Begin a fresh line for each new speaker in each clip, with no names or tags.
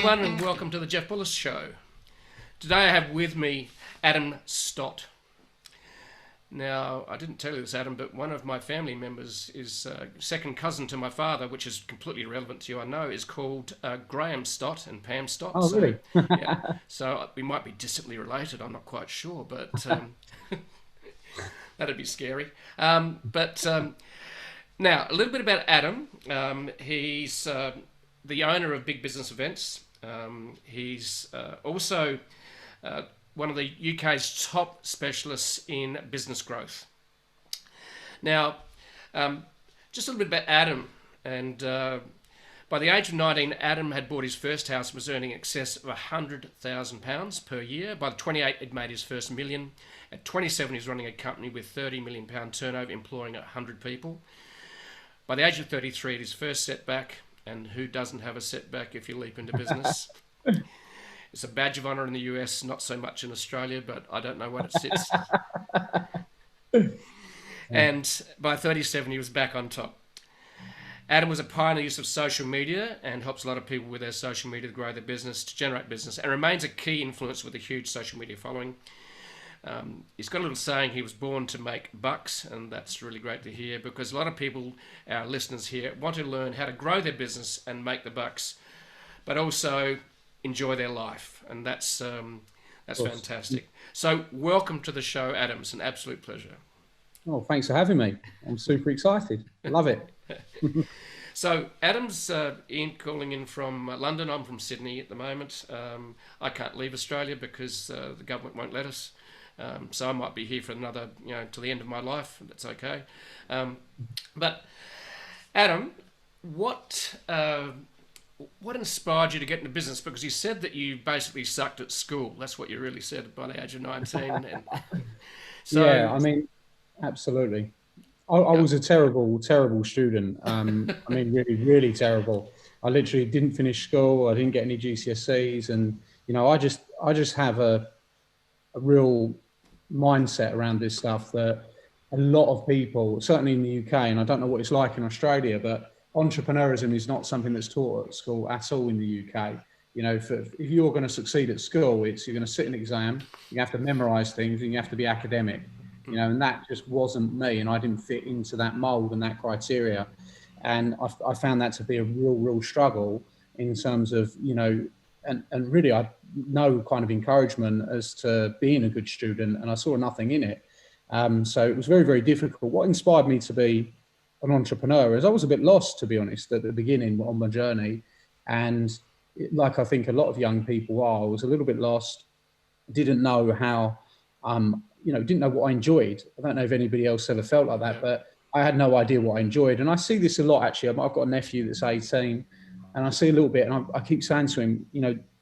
everyone, and welcome to the Jeff Bullis Show. Today I have with me Adam Stott. Now, I didn't tell you this, Adam, but one of my family members is second cousin to my father, which is completely irrelevant to you, I know, is called Graham Stott and Pam Stott.
Oh, really?
Yeah, so we might be distantly related, I'm not quite sure, but that'd be scary. Now, a little bit about Adam. He's the owner of Big Business Events. He's also one of the UK's top specialists in business growth. Now, just a little bit about Adam. And by the age of 19, Adam had bought his first house and was earning in excess of £100,000 per year. By the 28, he'd made his first million. At 27, he's running a company with £30 million turnover, employing 100 people. By the age of 33, his first setback, and who doesn't have a setback if you leap into business? It's a badge of honour in the US, not so much in Australia, but I don't know what it sits. And by 37, he was back on top. Adam was a pioneer use of social media and helps a lot of people with their social media to grow their business, to generate business, and remains a key influence with a huge social media following. He's got a little saying, he was born to make bucks, and that's really great to hear, because a lot of people, our listeners here, want to learn how to grow their business and make the bucks, but also enjoy their life, and that's fantastic. So welcome to the show, Adam. It's an absolute pleasure.
Oh, thanks for having me. I'm super excited. Love it.
So Adam's calling in from London. I'm from Sydney at the moment. I can't leave Australia because the government won't let us. So I might be here for another, till the end of my life. That's okay. But Adam, what inspired you to get into business? Because you said that you basically sucked at school. That's what you really said by the age of 19. And so,
yeah, I mean, absolutely. I was a terrible, terrible student. I mean, really, really terrible. I literally didn't finish school. I didn't get any GCSEs, and I just have a real mindset around this stuff that a lot of people, certainly in the UK, and I don't know what it's like in Australia, but entrepreneurism is not something that's taught at school at all in the UK. If you're going to succeed at school, you're going to sit an exam, you have to memorize things, and you have to be academic. And that just wasn't me, and I didn't fit into that mold and that criteria. And I found that to be a real struggle in terms of, and really I no kind of encouragement as to being a good student, and I saw nothing in it. So it was very, very difficult. What inspired me to be an entrepreneur is I was a bit lost, to be honest, at the beginning on my journey. And like I think a lot of young people are, I was a little bit lost, didn't know how, didn't know what I enjoyed. I don't know if anybody else ever felt like that, but I had no idea what I enjoyed. And I see this a lot, actually. I've got a nephew that's 18, and I see a little bit, and I keep saying to him,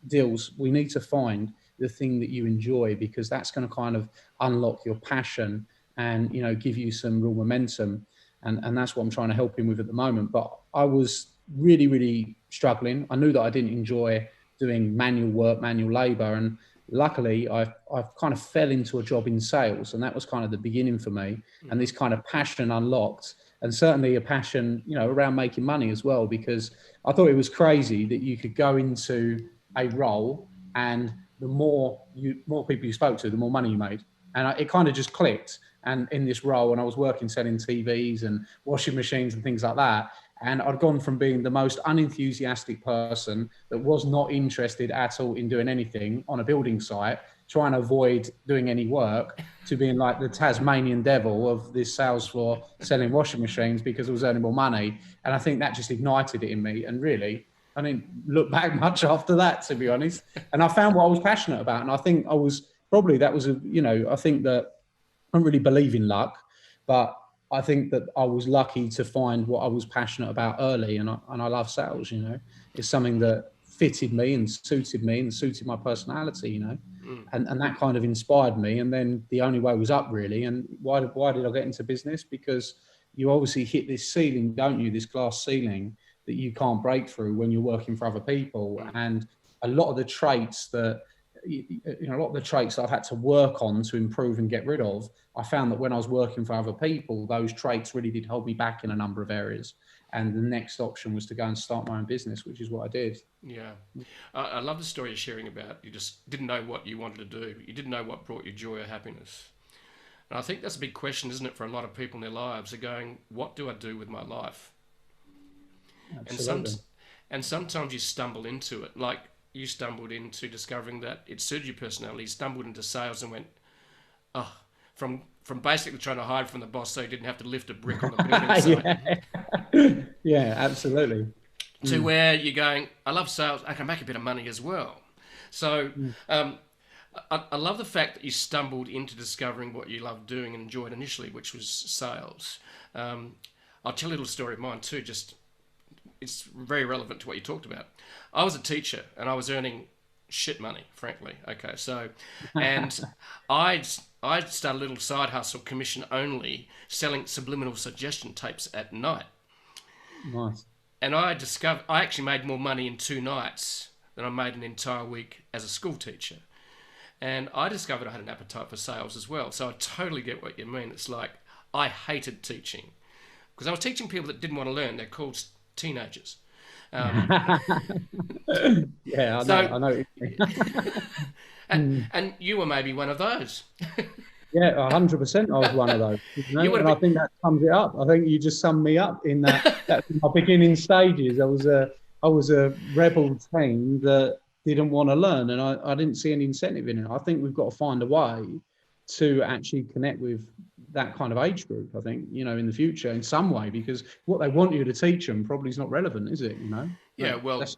Dills, we need to find the thing that you enjoy, because that's going to kind of unlock your passion and, give you some real momentum. And that's what I'm trying to help him with at the moment. But I was really, really struggling. I knew that I didn't enjoy doing manual work, manual labor. And luckily, I kind of fell into a job in sales, and that was kind of the beginning for me. And this kind of passion unlocked, and certainly a passion, around making money as well, because I thought it was crazy that you could go into a role, and the more people you spoke to, the more money you made. And it kind of just clicked. And in this role, and I was working selling TVs and washing machines and things like that. And I'd gone from being the most unenthusiastic person that was not interested at all in doing anything on a building site, trying to avoid doing any work, to being like the Tasmanian devil of this sales floor selling washing machines because I was earning more money. And I think that just ignited it in me. And really, I didn't look back much after that, to be honest. And I found what I was passionate about. And I think I was probably, I think that I don't really believe in luck, but I think that I was lucky to find what I was passionate about early, and I love sales. It's something that fitted me and suited my personality. And that kind of inspired me. And then the only way was up, really. And why did I get into business? Because you obviously hit this ceiling, don't you? This glass ceiling that you can't break through when you're working for other people. And a lot of the traits that a lot of the traits that I've had to work on to improve and get rid of, I found that when I was working for other people, those traits really did hold me back in a number of areas. And the next option was to go and start my own business, which is what I did.
Yeah. I love the story you're sharing about you just didn't know what you wanted to do. You didn't know what brought you joy or happiness. And I think that's a big question, isn't it, for a lot of people in their lives? They're going, what do I do with my life? And
Absolutely.
and sometimes you stumble into it. Like you stumbled into discovering that it suited your personality. You stumbled into sales and went, oh, from basically trying to hide from the boss so you didn't have to lift a brick on the building site.
Yeah. Yeah, absolutely.
To where you're going, I love sales, I can make a bit of money as well. So I love the fact that you stumbled into discovering what you loved doing and enjoyed initially, which was sales. I'll tell a little story of mine too, just it's very relevant to what you talked about. I was a teacher and I was earning shit money, frankly. Okay, so, and I'd start a little side hustle, commission only, selling subliminal suggestion tapes at night.
Nice.
And I discovered I actually made more money in 2 nights than I made an entire week as a school teacher. And I discovered I had an appetite for sales as well. So I totally get what you mean. It's like I hated teaching because I was teaching people that didn't want to learn. They're called teenagers.
Yeah, I
So,
know.
and you were maybe one of those.
Yeah, 100%. I was one of those,
You would
and
have
I
been,
think that sums it up. I think you just summed me up in that. That's my beginning stages. I was a rebel teen that didn't want to learn, and I didn't see any incentive in it. I think we've got to find a way to actually connect with that kind of age group. I think in the future in some way, because what they want you to teach them probably is not relevant, is it?
yeah, well,
That's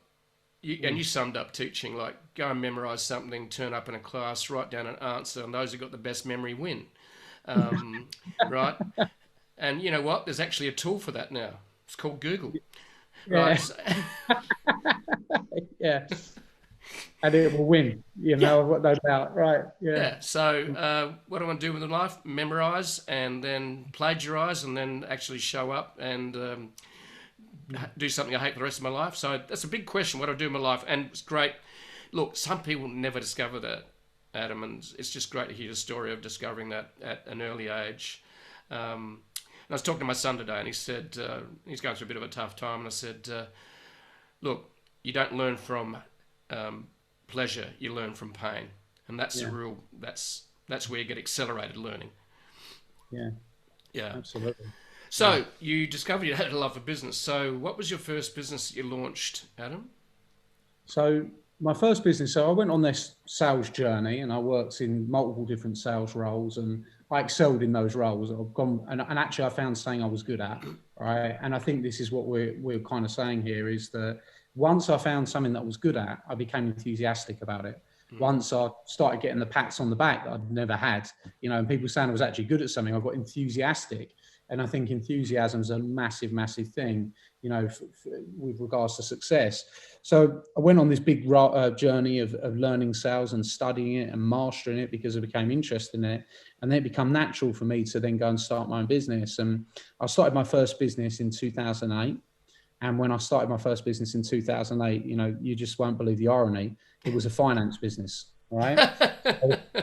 and you summed up teaching like go and memorize something, turn up in a class, write down an answer, and those who got the best memory win. Right? And you know what? There's actually a tool for that now. It's called Google. Right?
yeah, yeah. And it will win.
Yeah.
I've got no doubt. Right? Yeah.
Yeah. So, what do I want to do with my life? Memorize and then plagiarize and then actually show up and do something I hate for the rest of my life. So that's a big question. What do I do in my life? And it's great. Look, some people never discover that, Adam, and it's just great to hear the story of discovering that at an early age. And I was talking to my son today, and he said he's going through a bit of a tough time. And I said, look, you don't learn from pleasure; you learn from pain, and that's the
Yeah.
real. That's where you get accelerated learning.
Yeah.
Yeah.
Absolutely.
So you discovered you had a love for business. So what was your first business that you launched, Adam?
So my first business. So I went on this sales journey, and I worked in multiple different sales roles, and I excelled in those roles. I've gone, and actually, I found something I was good at. Right. And I think this is what we're kind of saying here is that once I found something that I was good at, I became enthusiastic about it. Once I started getting the pats on the back that I'd never had, and people saying I was actually good at something, I got enthusiastic. And I think enthusiasm is a massive, massive thing, with regards to success. So I went on this big journey of learning sales and studying it and mastering it because I became interested in it. And then it became natural for me to then go and start my own business. And I started my first business in 2008. And when I started my first business in 2008, you just won't believe the irony. It was a finance business, right?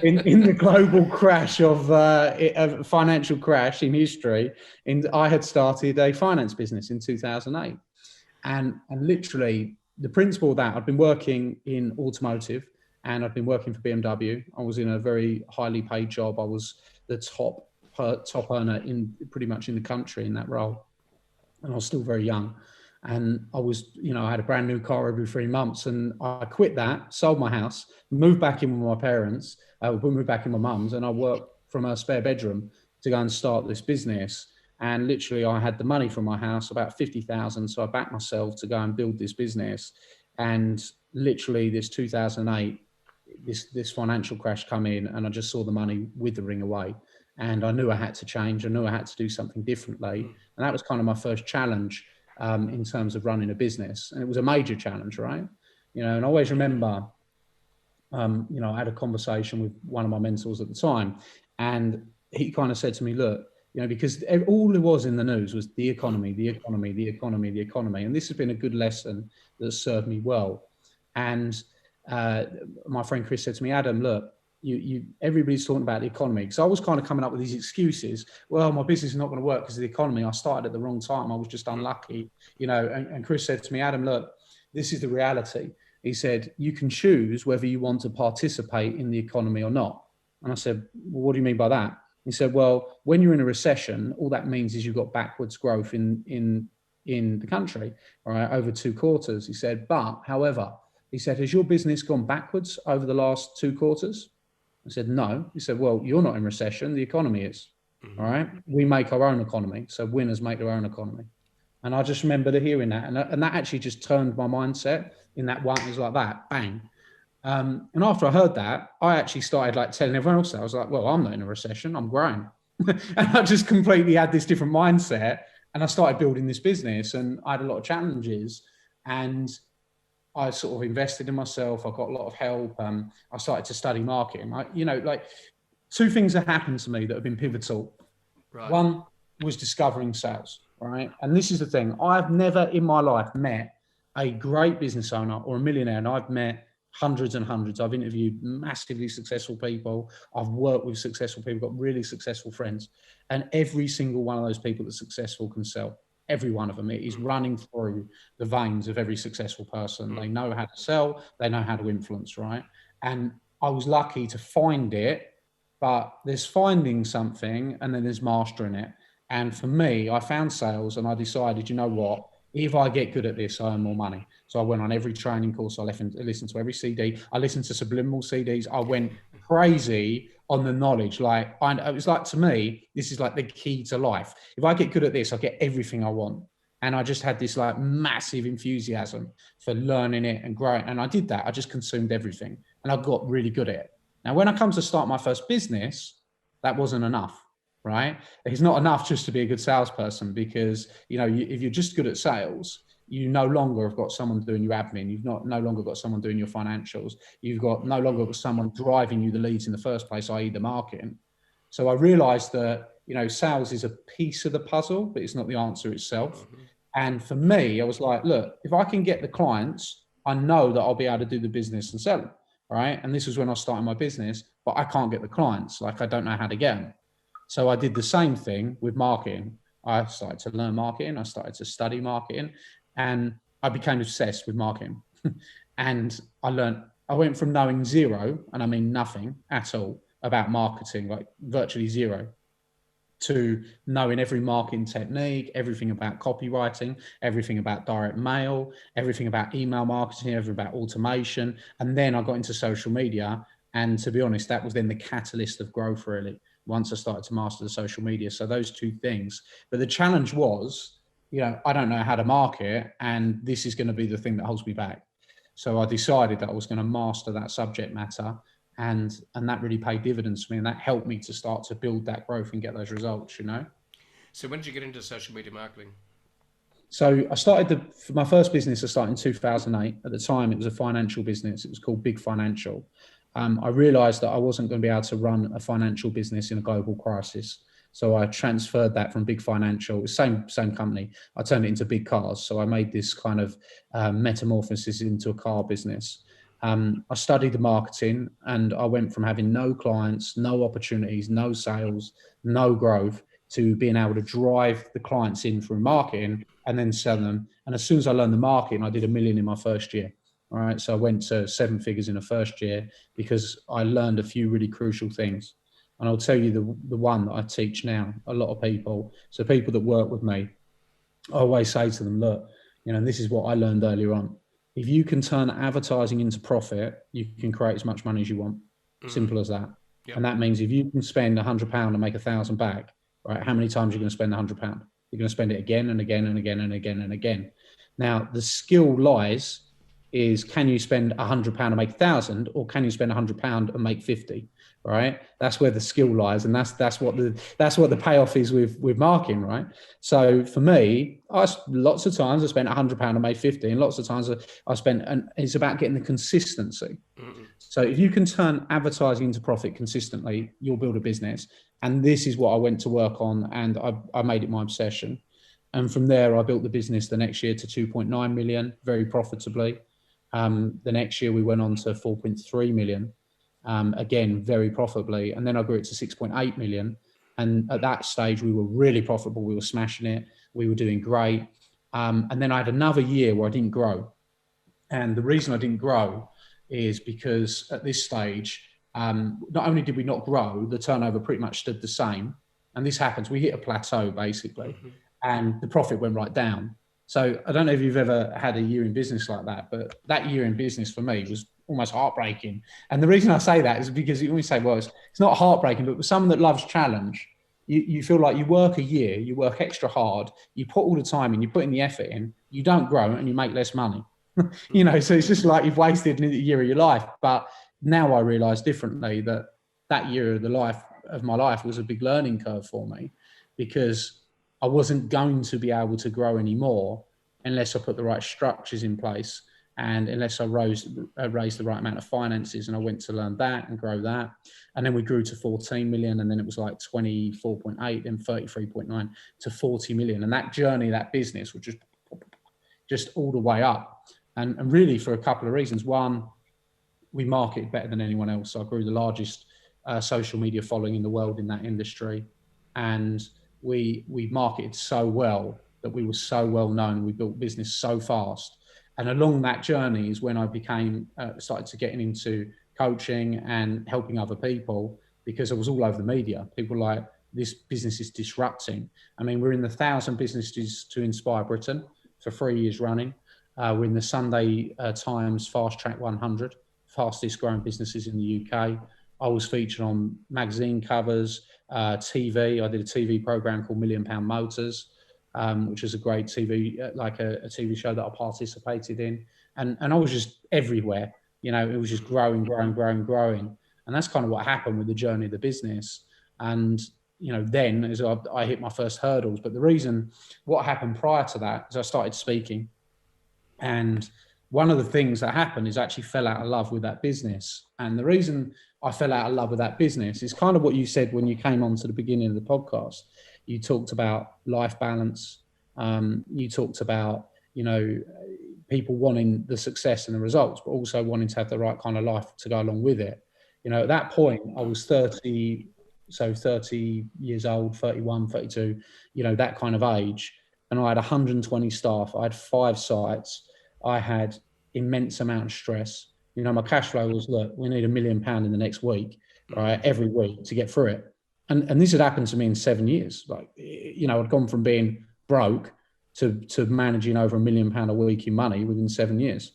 In the global crash of a financial crash in history, I had started a finance business in 2008. And literally the principle of that, I'd been working in automotive and I'd been working for BMW. I was in a very highly paid job. I was the top earner in pretty much in the country in that role. And I was still very young. And I was, I had a brand new car every 3 months, and I quit that, sold my house, moved back in with my parents, moved back in my mum's, and I worked from a spare bedroom to go and start this business. And literally, I had the money from my house, about 50,000. So I backed myself to go and build this business. And literally, this 2008, this financial crash come in, and I just saw the money withering away. And I knew I had to change. I knew I had to do something differently. And that was kind of my first challenge in terms of running a business. And it was a major challenge, right? And I always remember, I had a conversation with one of my mentors at the time, and he kind of said to me, look, because all there was in the news was the economy, the economy, the economy, the economy. And this has been a good lesson that served me well. And my friend Chris said to me, Adam, look, everybody's talking about the economy. Because I was kind of coming up with these excuses. Well, my business is not going to work because of the economy. I started at the wrong time. I was just unlucky, and Chris said to me, Adam, look, this is the reality. He said, you can choose whether you want to participate in the economy or not. And I said, well, what do you mean by that? He said, well, when you're in a recession, all that means is you've got backwards growth in the country, right, over 2 quarters. He said, but however, he said, has your business gone backwards over the last 2 quarters? I said, no. He said, well, you're not in recession. The economy is. All right. We make our own economy. So winners make their own economy. And I just remember hearing that. And that actually just turned my mindset in that one. It was like that, bang. And after I heard that, I actually started like telling everyone else that. I was like, well, I'm not in a recession. I'm growing. And I just completely had this different mindset. And I started building this business, and I had a lot of challenges. And I sort of invested in myself. I got a lot of help. I started to study marketing. Like 2 things that happened to me that have been pivotal. Right. One was discovering sales, right? And this is the thing. I've never in my life met a great business owner or a millionaire, and I've met hundreds and hundreds. I've interviewed massively successful people. I've worked with successful people, got really successful friends. And every single one of those people that's successful can sell. Every one of them. It is running through the veins of every successful person. They know how to sell. They know how to influence, right? And I was lucky to find it, but there's finding something and then there's mastering it. And for me, I found sales and I decided, you know what? If I get good at this, I earn more money. So I went on every training course. I listened to every CD. I listened to subliminal CDs. I went crazy on the knowledge. It was like, to me, this is like the key to life. If I get good at this, I get everything I want. And I just had this like massive enthusiasm for learning it and growing. And I did that. I just consumed everything and I got really good at it. Now, when I come to start my first business, that wasn't enough. Right? It's not enough just to be a good salesperson, because, if you're just good at sales, you no longer have got someone doing your admin. You've no longer got someone doing your financials. You've got no longer got someone driving you the leads in the first place, i.e. the marketing. So I realized that, sales is a piece of the puzzle, but it's not the answer itself. And for me, I was like, look, if I can get the clients, I know that I'll be able to do the business and sell them. Right? And this was when I started my business, but I can't get the clients. Like, I don't know how to get them. So I did the same thing with marketing. I started to learn marketing. I started to study marketing, and I became obsessed with marketing. And I went from knowing zero, and I mean nothing at all about marketing, like virtually zero, to knowing every marketing technique, everything about copywriting, everything about direct mail, everything about email marketing, everything about automation. And then I got into social media. And to be honest, that was then the catalyst of growth, really, once I started to master the social media. So those 2 things. But the challenge was, I don't know how to market, and this is going to be the thing that holds me back. So I decided that I was going to master that subject matter, and that really paid dividends for me, and that helped me to start to build that growth and get those results,
So when did you get into social media marketing?
So I started my first business. I started in 2008. At the time, it was a financial business. It was called Big Financial. I realized that I wasn't going to be able to run a financial business in a global crisis. So I transferred that from Big Financial, same company. I turned it into Big Cars. So I made this kind of metamorphosis into a car business. I studied the marketing, and I went from having no clients, no opportunities, no sales, no growth, to being able to drive the clients in through marketing and then sell them. And as soon as I learned the marketing, I did $1 million in my first year. All right. So I went to 7 figures in the first year because I learned a few really crucial things. And I'll tell you the one that I teach now, a lot of people. So people that work with me, I always say to them, look, this is what I learned earlier on. If you can turn advertising into profit, you can create as much money as you want. Simple as that. Yep. And that means if you can spend £100 and make 1,000 back, right? How many times are you going to spend £100? You're going to spend it again and again and again and again and again. Now, the skill lies is, can you spend £100 and make 1,000, or can you spend £100 and make 50? Right? That's where the skill lies, and that's what the payoff is with marketing, right? So for me, lots of times I spent £100 and made 50, and lots of times I spent, and it's about getting the consistency. So if you can turn advertising into profit consistently, you'll build a business. And this is what I went to work on, and I made it my obsession. And from there, I built the business the next year to 2.9 million, very profitably. The next year we went on to 4.3 million, again, very profitably. And then I grew it to 6.8 million. And at that stage, we were really profitable. We were smashing it. We were doing great. And then I had another year where I didn't grow. And the reason I didn't grow is because at this stage, not only did we not grow, the turnover pretty much stood the same. And this happens, we hit a plateau basically, and the profit went right down. So I don't know if you've ever had a year in business like that, but that year in business for me was almost heartbreaking. And the reason I say that is because you always say, well, it's not heartbreaking, but for someone that loves challenge, you feel like you work a year, you work extra hard, you put all the time in, you put in the effort in, you don't grow and you make less money. You know, so it's just like you've wasted a year of your life. But now I realise differently that that year of my life was a big learning curve for me, because I wasn't going to be able to grow anymore unless I put the right structures in place, and unless I raised the right amount of finances. And I went to learn that and grow that. And then we grew to 14 million, and then it was like 24.8, then 33.9 to 40 million. And that journey, that business, was just all the way up. And really for a couple of reasons. One, we marketed better than anyone else. So I grew the largest social media following in the world in that industry. And we marketed so well that we were so well known. We built business so fast. And along that journey is when I started to getting into coaching and helping other people, because I was all over the media. People were like, this business is disrupting. I mean, we're in the 1,000 businesses to inspire Britain for 3 years running. We're in the Sunday Times Fast Track 100, fastest growing businesses in the UK. I was featured on magazine covers, TV. I did a TV program called £1 Million Motors, which was a great TV, like a TV show that I participated in. And I was just everywhere. You know, it was just growing. And that's kind of what happened with the journey of the business. And, you know, then as I hit my first hurdles. But what happened prior to that is I started speaking. And one of the things that happened is I actually fell out of love with that business. And the reason I fell out of love with that business is kind of what you said when you came on to the beginning of the podcast. You talked about life balance. You talked about, you know, people wanting the success and the results, but also wanting to have the right kind of life to go along with it. You know, at that point, I was 30 years old, 31, 32, you know, that kind of age. And I had 120 staff. I had 5 sites. I had immense amount of stress. You know, my cash flow was, look, we need £1 million in the next week, right? Every week to get through it. And this had happened to me in 7 years. Like, you know, I'd gone from being broke to managing over £1 million a week in money within 7 years.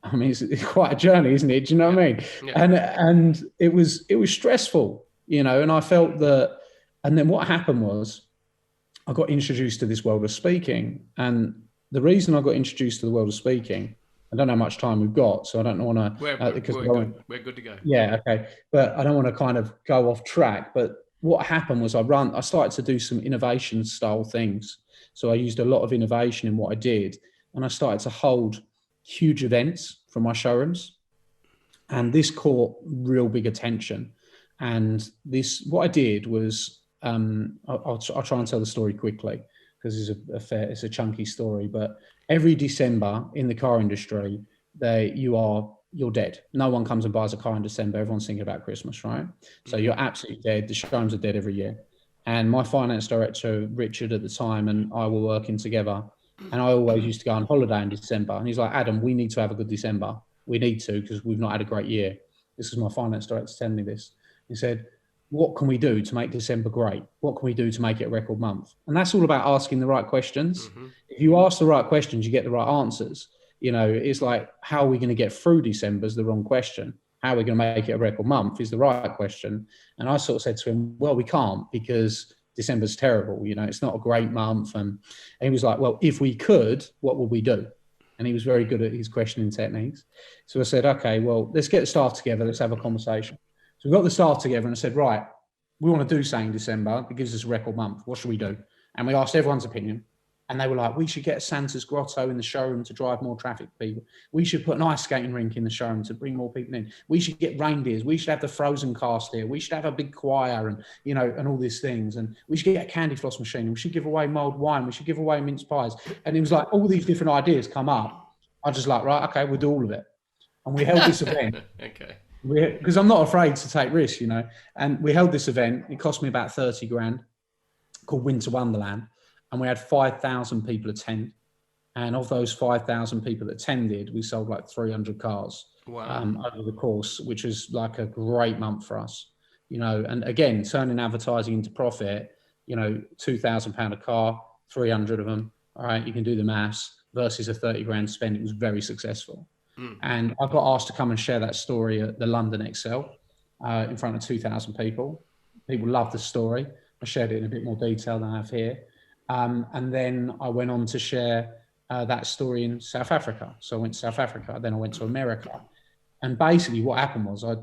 I mean, it's quite a journey, isn't it? Do you know what I mean? Yeah. And it was stressful, you know, and I felt that. And then what happened was I got introduced to this world of speaking. And the reason I got introduced to the world of speaking, I don't know how much time we've got, so I don't want to.
We're good to go.
Yeah, okay. But I don't want to kind of go off track. But what happened was I started to do some innovation style things. So I used a lot of innovation in what I did. And I started to hold huge events from my showrooms. And this caught real big attention. And what I did was, I'll try and tell the story quickly, because it's a chunky story. But every December in the car industry, you're dead. No one comes and buys a car in December. Everyone's thinking about Christmas, right? So you're absolutely dead. The showrooms are dead every year. And my finance director, Richard, at the time, and I were working together. And I always used to go on holiday in December. And he's like, Adam, we need to have a good December. We need to, because we've not had a great year. This is my finance director telling me this. He said, what can we do to make December great? What can we do to make it a record month? And that's all about asking the right questions. If you ask the right questions, you get the right answers. You know, it's like, how are we going to get through December is the wrong question. How are we going to make it a record month is the right question. And I sort of said to him, well, we can't, because December's terrible. You know, it's not a great month. And he was like, well, if we could, what would we do? And he was very good at his questioning techniques. So I said, okay, well, let's get the staff together. Let's have a conversation. So we got the staff together and I said, right, we want to do something in December that gives us a record month. What should we do? And we asked everyone's opinion. And they were like, we should get a Santa's Grotto in the showroom to drive more traffic to people. We should put an ice skating rink in the showroom to bring more people in. We should get reindeers. We should have the Frozen cast here. We should have a big choir and, you know, and all these things. And we should get a candy floss machine. We should give away mulled wine. We should give away mince pies. And it was like all these different ideas come up. I just like, right, okay, we'll do all of it. And we held this event.
Okay.
Because I'm not afraid to take risks, you know. And we held this event. It cost me about 30 grand, called Winter Wonderland, and we had 5,000 people attend. And of those 5,000 people that attended, we sold like 300 cars.
Wow.
Over the course, which was like a great month for us, you know. And again, turning advertising into profit, you know, £2,000 a car, 300 of them. All right, you can do the maths versus a 30 grand spend. It was very successful. And I got asked to come and share that story at the London Excel in front of 2,000 people. People loved the story. I shared it in a bit more detail than I have here. And then I went on to share that story in South Africa. So I went to South Africa, then I went to America. And basically what happened was I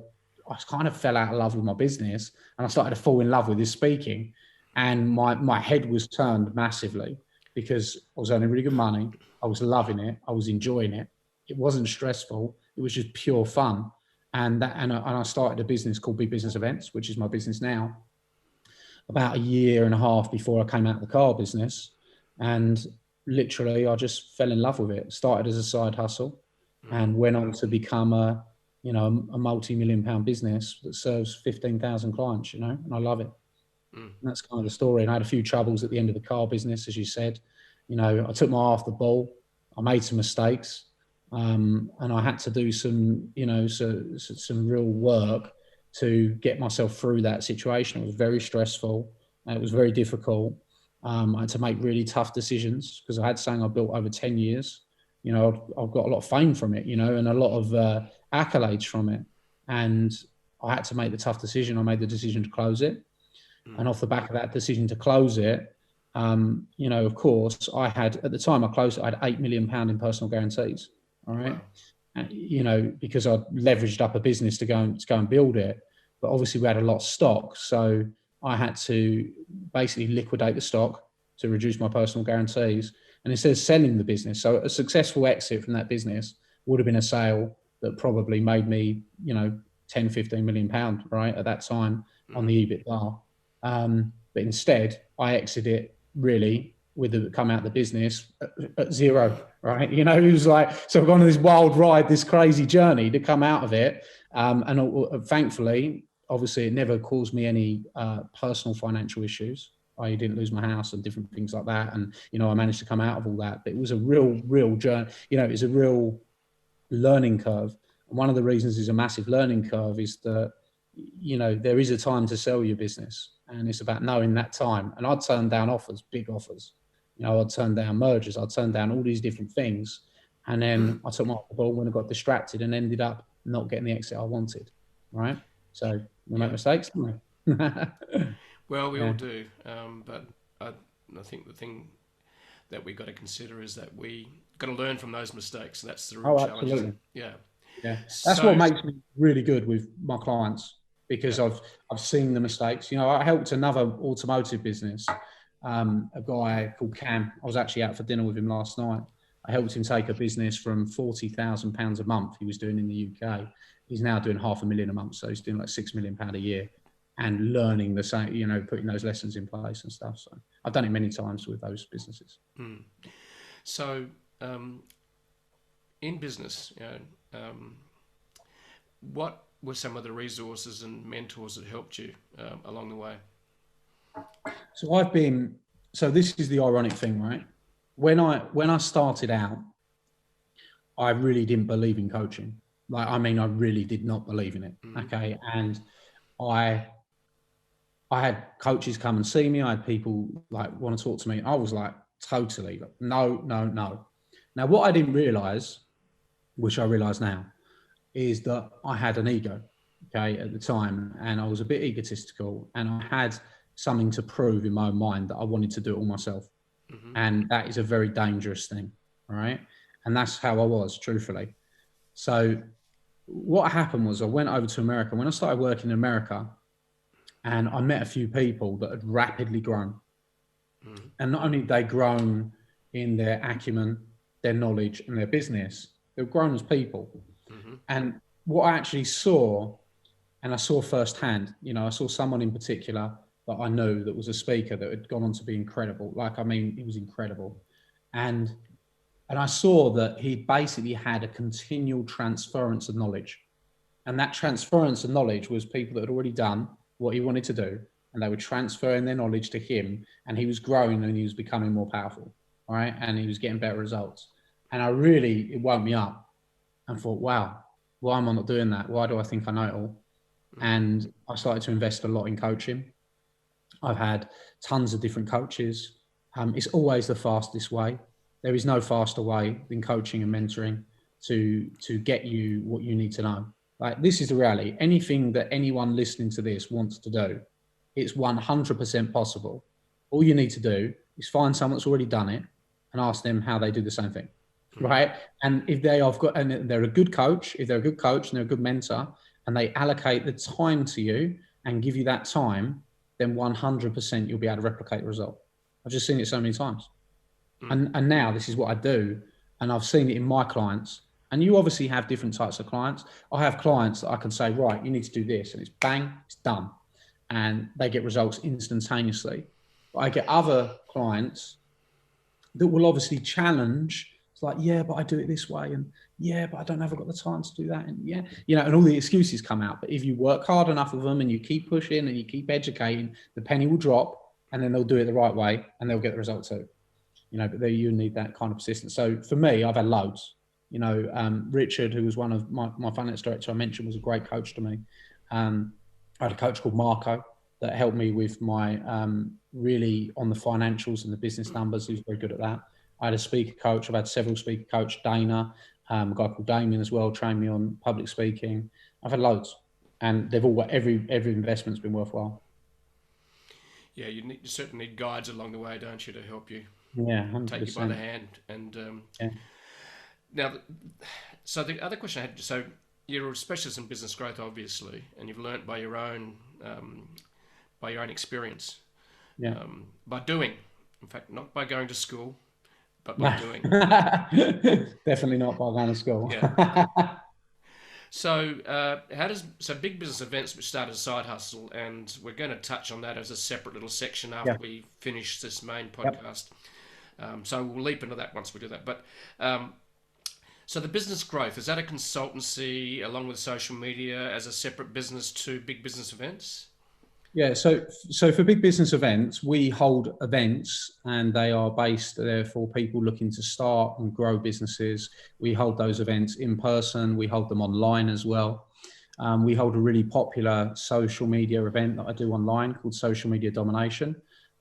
kind of fell out of love with my business, and I started to fall in love with this speaking. And my head was turned massively because I was earning really good money. I was loving it. I was enjoying it. It wasn't stressful. It was just pure fun. And I started a business called Big Business Events, which is my business now, about a year and a half before I came out of the car business. And literally, I just fell in love with it. Started as a side hustle and went on to become a multi-million pound business that serves 15,000 clients, you know, and I love it. And that's kind of the story. And I had a few troubles at the end of the car business, as you said. You know, I took my eye off the ball. I made some mistakes. And I had to do some, you know, some real work to get myself through that situation. It was very stressful. It was very difficult. I had to make really tough decisions because I had something I built over 10 years. You know, I've got a lot of fame from it, you know, and a lot of accolades from it. And I had to make the tough decision. I made the decision to close it. And off the back of that decision to close it, you know, of course, I had, at the time I closed it, I had £8 million in personal guarantees. All right. Wow. You know, because I leveraged up a business to go and build it. But obviously we had a lot of stock. So I had to basically liquidate the stock to reduce my personal guarantees. And instead of selling the business, so a successful exit from that business would have been a sale that probably made me, you know, 10, 15 million pounds, right, at that time on the EBITDA. But instead, I exited it really come out of the business at zero, right? You know, it was like, so I've gone on this wild ride, this crazy journey to come out of it. And thankfully, obviously, it never caused me any personal financial issues. I didn't lose my house and different things like that. And, you know, I managed to come out of all that. But it was a real journey. You know, it's a real learning curve. And one of the reasons it's a massive learning curve is that, you know, there is a time to sell your business. And it's about knowing that time. And I'd turn down offers, big offers. You know, I'd turn down mergers. I'd turn down all these different things. And then I took my ball when I got distracted and ended up not getting the exit I wanted. Right. So we make mistakes, don't we?
Well, we all do. But I think the thing that we've got to consider is that we got to learn from those mistakes. And that's the real challenge.
Absolutely.
Yeah.
Yeah. That's what makes me really good with my clients, because I've seen the mistakes. You know, I helped another automotive business, a guy called Cam. I was actually out for dinner with him last night. I helped him take a business from £40,000 a month he was doing in the UK. He's now doing £500,000 a month. So he's doing like £6 million a year, and learning the same, you know, putting those lessons in place and stuff. So I've done it many times with those businesses.
So in business, you know, what were some of the resources and mentors that helped you along the way?
So this is the ironic thing, right? When I started out, I really didn't believe in coaching. Like, I mean, I really did not believe in it. Okay. And I had coaches come and see me. I had people like want to talk to me. I was like, totally like, no. Now, what I didn't realize, which I realize now, is that I had an ego, okay, at the time, and I was a bit egotistical, and I had something to prove in my own mind that I wanted to do it all myself. And that is a very dangerous thing, all right? And that's how I was, truthfully. So what happened was I went over to America. When I started working in America, and I met a few people that had rapidly grown. And not only had they grown in their acumen, their knowledge, and their business, they've grown as people. And what I actually saw, and I saw firsthand, you know, I saw someone in particular that I knew that was a speaker that had gone on to be incredible. Like, I mean, he was incredible. And And I saw that he basically had a continual transference of knowledge. And that transference of knowledge was people that had already done what he wanted to do, and they were transferring their knowledge to him, and he was growing and he was becoming more powerful, all right? And he was getting better results. And it woke me up and thought, wow, why am I not doing that? Why do I think I know it all? And I started to invest a lot in coaching. I've had tons of different coaches. It's always the fastest way. There is no faster way than coaching and mentoring to get you what you need to know. Like, this is the reality. Anything that anyone listening to this wants to do, it's 100% possible. All you need to do is find someone that's already done it and ask them how they do the same thing, right? And if they have got, and they're a good coach, if they're a good coach and they're a good mentor, and they allocate the time to you and give you that time, then 100% you'll be able to replicate the result. I've just seen it so many times. And now this is what I do. And I've seen it in my clients. And you obviously have different types of clients. I have clients that I can say, right, you need to do this. And it's bang, it's done. And they get results instantaneously. But I get other clients that will obviously challenge. It's like, yeah, but I do it this way. And yeah, but I don't know if I've got the time to do that. And yeah, and all the excuses come out. But if you work hard enough of them and you keep pushing and you keep educating, the penny will drop, and then they'll do it the right way and they'll get the result too. But you need that kind of persistence. So for me, I've had loads. Richard, who was one of my finance director I mentioned, was a great coach to me. I had a coach called Marco that helped me with my really on the financials and the business numbers. He was very good at that. I had a speaker coach. I've had several speaker coach, Dana, a guy called Damien as well, trained me on public speaking. I've had loads, and they've all got every investment's been worthwhile.
Yeah, you certainly need guides along the way, don't you, to help you,
Yeah, 100%.
take you by the hand. And
yeah.
Now, so the other question I had, so you're a specialist in business growth, obviously, and you've learnt by your own experience,
Yeah.
by doing. In fact, not by going to school, but by doing.
Definitely not by going to school.
Yeah. So, big business events, which started as a side hustle, and we're going to touch on that as a separate little section after we finish this main podcast. So we'll leap into that once we do that. But so the business growth, is that a consultancy along with social media as a separate business to big business events?
Yeah, so for big business events, we hold events, and they are based there for people looking to start and grow businesses. We hold those events in person. We hold them online as well. We hold a really popular social media event that I do online called Social Media Domination.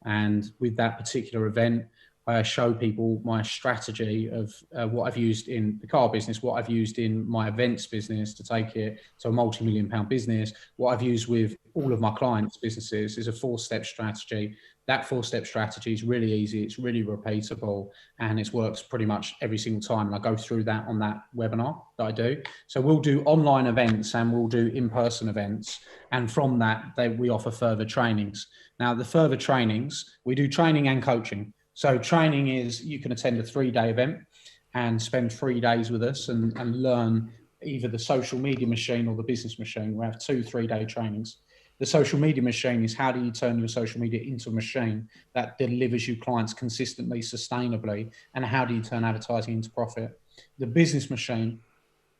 And with that particular event, I show people my strategy of what I've used in the car business, what I've used in my events business to take it to a multi-million-pound business. What I've used with all of my clients' businesses is a 4-step strategy. That 4-step strategy is really easy. It's really repeatable, and it works pretty much every single time. And I go through that on that webinar that I do. So we'll do online events and we'll do in-person events. And from that, we offer further trainings. Now, the further trainings, we do training and coaching. So training is you can attend a 3-day event and spend 3 days with us and learn either the social media machine or the business machine. We have 2 3-day trainings. The social media machine is how do you turn your social media into a machine that delivers you clients consistently, sustainably, and how do you turn advertising into profit? The business machine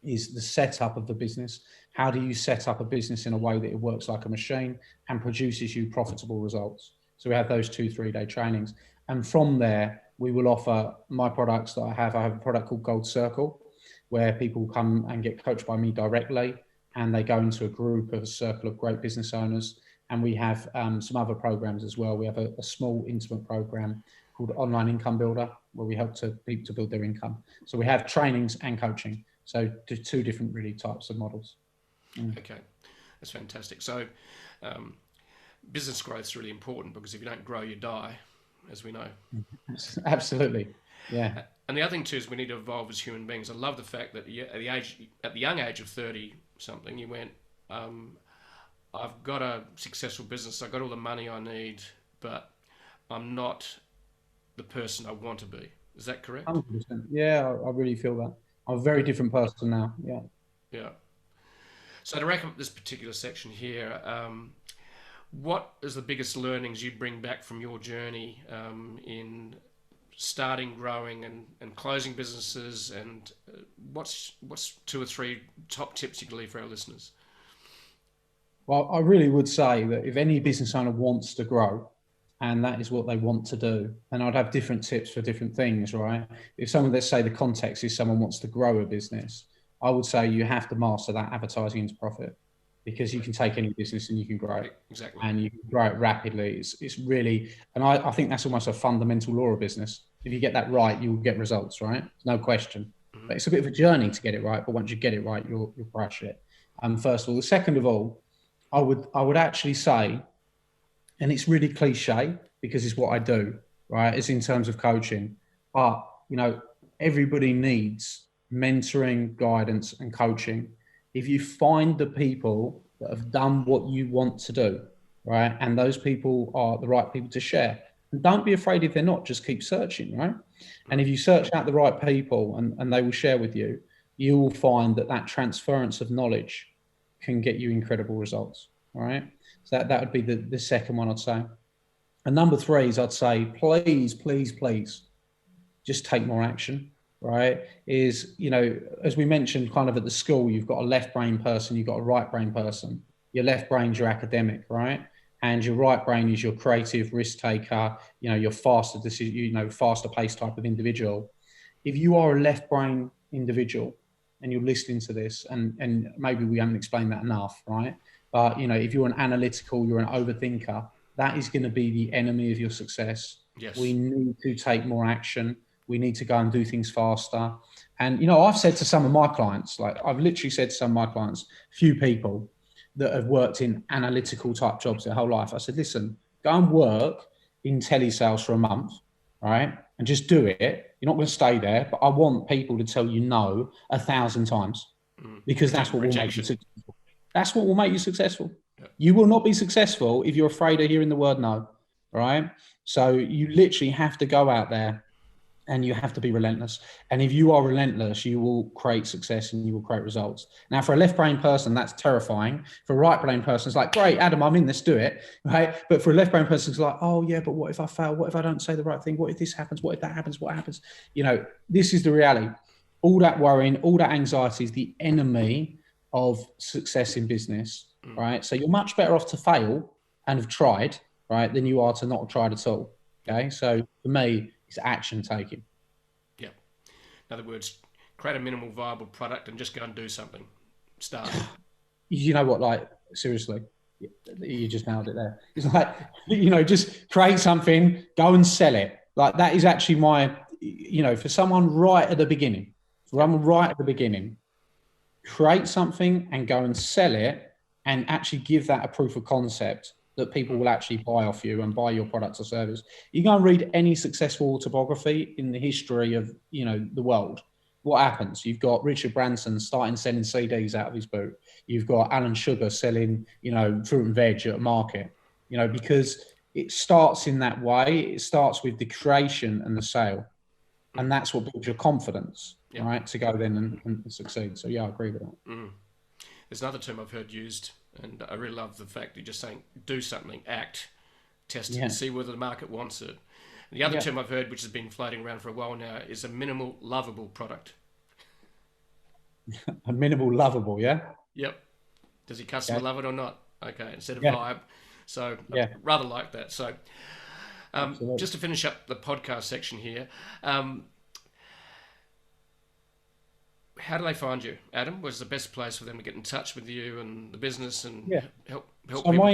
is the setup of the business. How do you set up a business in a way that it works like a machine and produces you profitable results? So we have those 2 3-day trainings. And from there, we will offer my products that I have. I have a product called Gold Circle, where people come and get coached by me directly, and they go into a circle of great business owners. And we have some other programs as well. We have a small, intimate program called Online Income Builder, where we help people to build their income. So we have trainings and coaching. So 2 different really types of models.
Okay, that's fantastic. So business growth is really important, because if you don't grow, you die, as we know.
Absolutely, yeah.
And the other thing too is we need to evolve as human beings. I love the fact that at the young age of 30 something, you went, I've got a successful business, I've got all the money I need, but I'm not the person I want to be. Is that correct?
100%. Yeah, I really feel that. I'm a very different person now. Yeah.
Yeah. So to wrap up this particular section here, what is the biggest learnings you bring back from your journey in starting, growing, and closing businesses? And what's 2 or 3 top tips you can leave for our listeners?
Well, I really would say that if any business owner wants to grow, and that is what they want to do, and I'd have different tips for different things, right? If someone, let's say the context is someone wants to grow a business, I would say you have to master that advertising into profit, because you can take any business and you can grow it.
Exactly.
And you can grow it rapidly. It's really, and I think that's almost a fundamental law of business. If you get that right, you'll get results, right? No question.
Mm-hmm.
But it's a bit of a journey to get it right. But once you get it right, you'll crush it. First of all. The second of all, I would actually say, and it's really cliche because it's what I do, right? It's in terms of coaching. But, everybody needs mentoring, guidance, and coaching. If you find the people that have done what you want to do, right, and those people are the right people to share, and don't be afraid if they're not, just keep searching, right? And if you search out the right people and they will share with you, you will find that transference of knowledge can get you incredible results, all right? So that would be the second one I'd say. And number 3 is I'd say, please, please, please, just take more action, right? Is, as we mentioned kind of at the school, you've got a left brain person, you've got a right brain person. Your left brain's your academic, right? And your right brain is your creative risk taker, your faster decision, faster paced type of individual. If you are a left brain individual and you're listening to this, and maybe we haven't explained that enough, right? But, if you're an analytical, you're an overthinker, that is going to be the enemy of your success.
Yes.
We need to take more action. We need to go and do things faster. And, I've said to some of my clients, I've literally said to some of my clients, few people that have worked in analytical type jobs their whole life. I said, listen, go and work in telesales for a month, right? And just do it. You're not going to stay there, but I want people to tell you no 1,000 times, because that's what will make you successful. That's what will make you successful. Yep. You will not be successful if you're afraid of hearing the word no, right? So you literally have to go out there and you have to be relentless. And if you are relentless, you will create success and you will create results. Now, for a left brain person, that's terrifying. For a right brain person, it's like, great, Adam, I'm in, let's do it, right? But for a left brain person, it's like, oh yeah, but what if I fail? What if I don't say the right thing? What if this happens? What if that happens? What happens? This is the reality. All that worrying, all that anxiety is the enemy of success in business, right? So you're much better off to fail and have tried, right, than you are to not have tried at all. Okay, so for me, it's action taking.
Yeah. In other words, create a minimal viable product and just go and do something. Start.
You know what? Seriously, you just nailed it there. It's like, just create something, go and sell it. That is actually my, for someone right at the beginning, create something and go and sell it, and actually give that a proof of concept that people will actually buy off you and buy your products or service. You go and read any successful autobiography in the history of, the world. What happens? You've got Richard Branson starting selling CDs out of his boot. You've got Alan Sugar selling, fruit and veg at a market, because it starts in that way. It starts with the creation and the sale. And that's what builds your confidence, right, to go then and succeed. So, yeah, I agree with that.
Mm. There's another term I've heard used, and I really love the fact you're just saying, do something, act, test it, see whether the market wants it. And the other term I've heard, which has been floating around for a while now, is a minimal lovable product.
A minimal lovable, yeah?
Yep. Does your customer love it or not? Okay, instead of vibe. So I rather like that. So just to finish up the podcast section here, how do they find you, Adam? What's the best place for them to get in touch with you and the business and help people grow?
My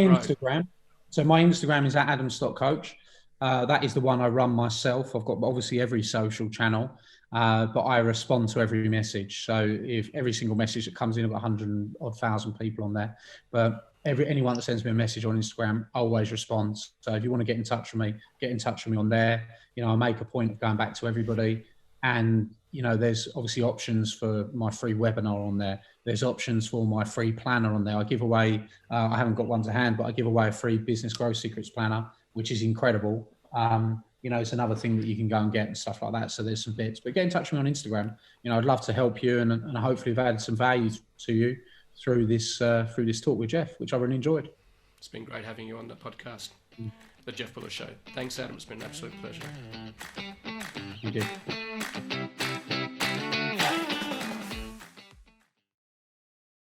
Instagram is at Adam Stott Coach. That is the one I run myself. I've got obviously every social channel, but I respond to every message. So if every single message that comes in, about 100,000 people on there, but anyone that sends me a message on Instagram always responds. So if you want to get in touch with me, get in touch with me on there. I make a point of going back to everybody. And, there's obviously options for my free webinar on there. There's options for my free planner on there. I give away, I haven't got one to hand, but I give away a free business growth secrets planner, which is incredible. It's another thing that you can go and get and stuff like that. So there's some bits, but get in touch with me on Instagram. I'd love to help you and hopefully have added some value to you through this talk with Jeff, which I really enjoyed.
It's been great having you on the podcast, The Jeff Buller Show. Thanks, Adam. It's been an absolute pleasure.
You did.